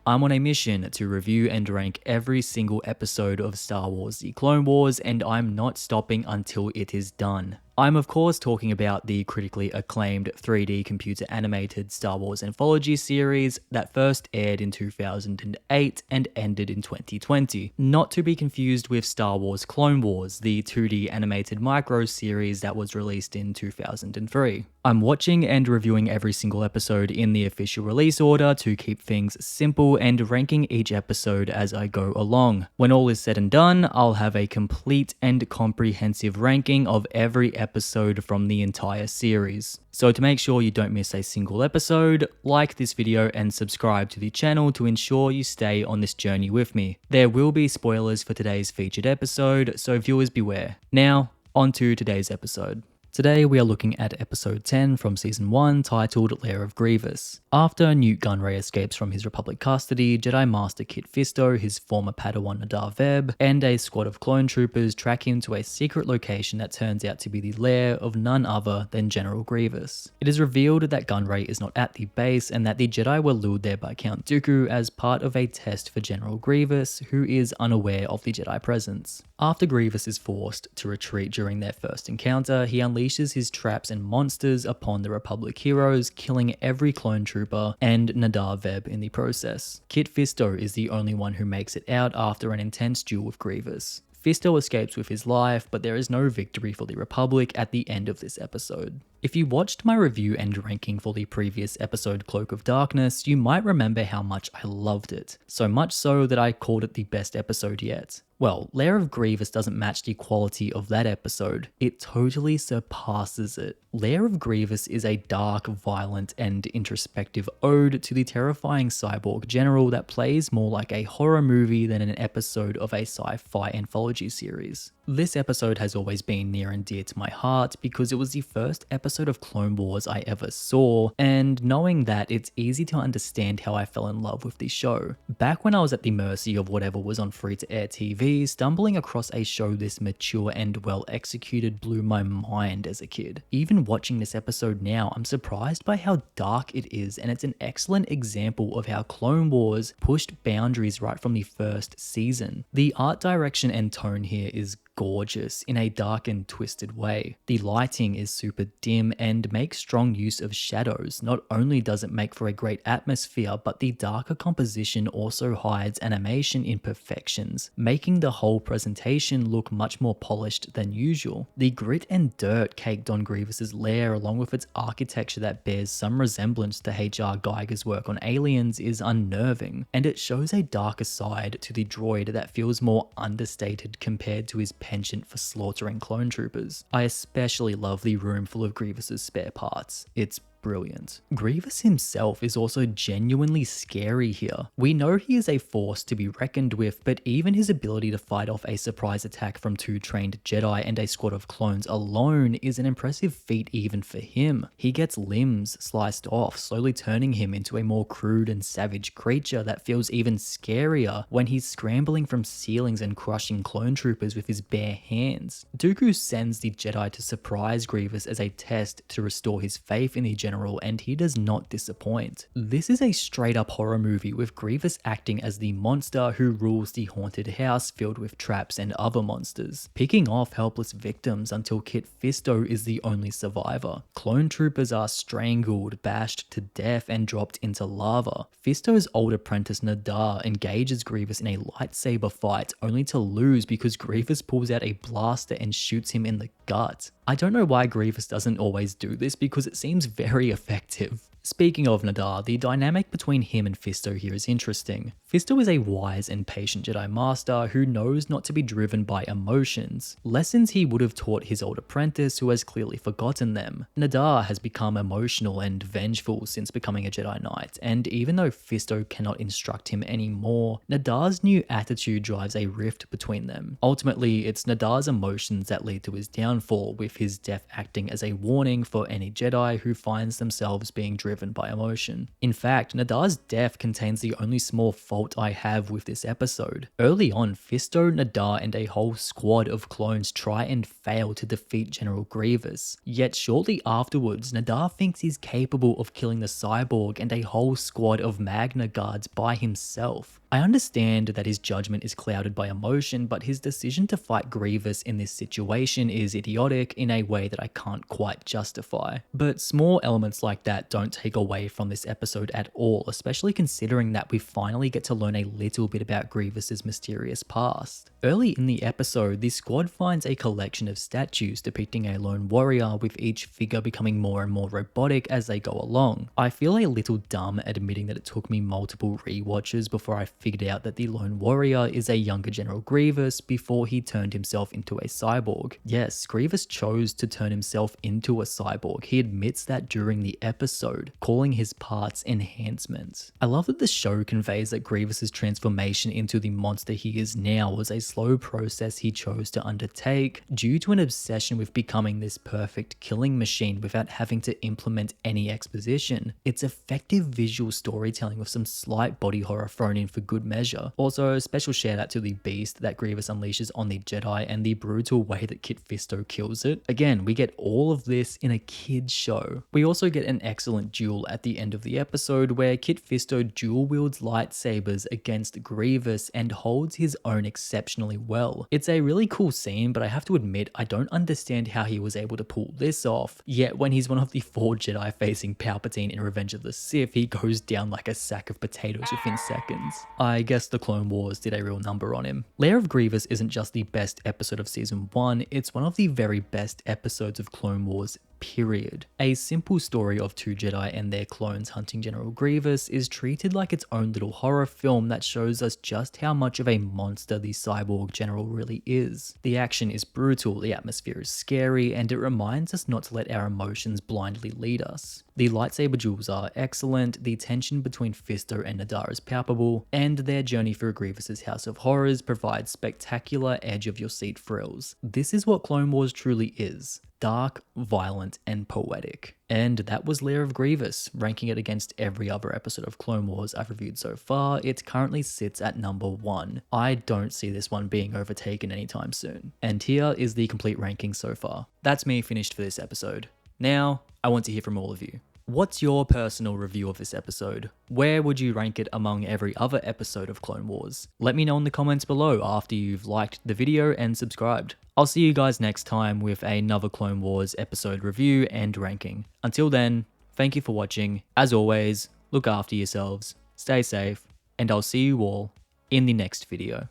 I'm on a mission to review and rank every single episode of Star Wars: The Clone Wars, and I'm not stopping until it is done. I'm of course talking about the critically acclaimed 3D computer animated Star Wars anthology series that first aired in 2008 and ended in 2020. Not to be confused with Star Wars Clone Wars, the 2D animated micro series that was released in 2003. I'm watching and reviewing every single episode in the official release order to keep things simple and ranking each episode as I go along. When all is said and done, I'll have a complete and comprehensive ranking of every episode from the entire series. So to make sure you don't miss a single episode, like this video and subscribe to the channel to ensure you stay on this journey with me. There will be spoilers for today's featured episode, so viewers beware. Now, on to today's episode. Today we are looking at episode 10 from season 1 titled Lair of Grievous. After Newt Gunray escapes from his Republic custody, Jedi Master Kit Fisto, his former Padawan Nadar Veb, and a squad of clone troopers track him to a secret location that turns out to be the lair of none other than General Grievous. It is revealed that Gunray is not at the base and that the Jedi were lured there by Count Dooku as part of a test for General Grievous, who is unaware of the Jedi presence. After Grievous is forced to retreat during their first encounter, he unleashes his traps and monsters upon the Republic heroes, killing every clone trooper and Nadar Veb in the process. Kit Fisto is the only one who makes it out after an intense duel with Grievous. Fisto escapes with his life, but there is no victory for the Republic at the end of this episode. If you watched my review and ranking for the previous episode Cloak of Darkness, you might remember how much I loved it. So much so that I called it the best episode yet. Well, Lair of Grievous doesn't match the quality of that episode. It totally surpasses it. Lair of Grievous is a dark, violent, and introspective ode to the terrifying cyborg general that plays more like a horror movie than an episode of a sci-fi anthology series. This episode has always been near and dear to my heart because it was the first episode of Clone Wars I ever saw, and knowing that, it's easy to understand how I fell in love with the show. Back when I was at the mercy of whatever was on free-to-air TV, stumbling across a show this mature and well executed blew my mind as a kid. Even watching this episode now, I'm surprised by how dark it is, and it's an excellent example of how Clone Wars pushed boundaries right from the first season. The art direction and tone here is gorgeous in a dark and twisted way. The lighting is super dim and makes strong use of shadows. Not only does it make for a great atmosphere, but the darker composition also hides animation imperfections, making the whole presentation look much more polished than usual. The grit and dirt caked on Grievous's lair, along with its architecture that bears some resemblance to H.R. Geiger's work on Aliens, is unnerving, and it shows a darker side to the droid that feels more understated compared to his penchant for slaughtering clone troopers. I especially love the room full of Grievous's spare parts. It's brilliant. Grievous himself is also genuinely scary here. We know he is a force to be reckoned with, but even his ability to fight off a surprise attack from 2 trained Jedi and a squad of clones alone is an impressive feat even for him. He gets limbs sliced off, slowly turning him into a more crude and savage creature that feels even scarier when he's scrambling from ceilings and crushing clone troopers with his bare hands. Dooku sends the Jedi to surprise Grievous as a test to restore his faith in the General, and he does not disappoint. This is a straight up horror movie with Grievous acting as the monster who rules the haunted house filled with traps and other monsters, picking off helpless victims until Kit Fisto is the only survivor. Clone troopers are strangled, bashed to death, and dropped into lava. Fisto's old apprentice Nadar engages Grievous in a lightsaber fight only to lose because Grievous pulls out a blaster and shoots him in the gut. I don't know why Grievous doesn't always do this because it seems very effective. Speaking of Nadar, the dynamic between him and Fisto here is interesting. Fisto is a wise and patient Jedi Master who knows not to be driven by emotions, lessons he would have taught his old apprentice who has clearly forgotten them. Nadar has become emotional and vengeful since becoming a Jedi Knight, and even though Fisto cannot instruct him anymore, Nadar's new attitude drives a rift between them. Ultimately, it's Nadar's emotions that lead to his downfall, with his death acting as a warning for any Jedi who finds themselves being driven driven by emotion. In fact, Nadar's death contains the only small fault I have with this episode. Early on, Fisto, Nadar, and a whole squad of clones try and fail to defeat General Grievous. Yet shortly afterwards, Nadar thinks he's capable of killing the cyborg and a whole squad of Magna Guards by himself. I understand that his judgment is clouded by emotion, but his decision to fight Grievous in this situation is idiotic in a way that I can't quite justify. But small elements like that don't take away from this episode at all, especially considering that we finally get to learn a little bit about Grievous's mysterious past. Early in the episode, the squad finds a collection of statues depicting a lone warrior, with each figure becoming more and more robotic as they go along. I feel a little dumb admitting that it took me multiple rewatches before I figured out that the lone warrior is a younger General Grievous before he turned himself into a cyborg. Yes, Grievous chose to turn himself into a cyborg. He admits that during the episode, calling his parts enhancements. I love that the show conveys that Grievous's transformation into the monster he is now was a slow process he chose to undertake due to an obsession with becoming this perfect killing machine without having to implement any exposition. It's effective visual storytelling with some slight body horror thrown in for good measure. Also, a special shout out to the beast that Grievous unleashes on the Jedi and the brutal way that Kit Fisto kills it. Again, we get all of this in a kid's show. We also get an excellent duel at the end of the episode where Kit Fisto dual wields lightsabers against Grievous and holds his own exceptionally well. It's a really cool scene, but I have to admit I don't understand how he was able to pull this off, yet when he's one of the 4 Jedi facing Palpatine in Revenge of the Sith, he goes down like a sack of potatoes within seconds. I guess the Clone Wars did a real number on him. Lair of Grievous isn't just the best episode of season 1, it's one of the very best episodes of Clone Wars, period. A simple story of 2 Jedi and their clones hunting General Grievous is treated like its own little horror film that shows us just how much of a monster the cyborg general really is. The action is brutal, the atmosphere is scary, and it reminds us not to let our emotions blindly lead us. The lightsaber duels are excellent, the tension between Fisto and Nadar is palpable, and their journey through Grievous's House of Horrors provides spectacular edge-of-your-seat thrills. This is what Clone Wars truly is. Dark, violent, and poetic. And that was Lair of Grievous. Ranking it against every other episode of Clone Wars I've reviewed so far, it currently sits at number 1. I don't see this one being overtaken anytime soon. And here is the complete ranking so far. That's me finished for this episode. Now, I want to hear from all of you. What's your personal review of this episode? Where would you rank it among every other episode of Clone Wars? Let me know in the comments below after you've liked the video and subscribed. I'll see you guys next time with another Clone Wars episode review and ranking. Until then, thank you for watching. As always, look after yourselves, stay safe, and I'll see you all in the next video.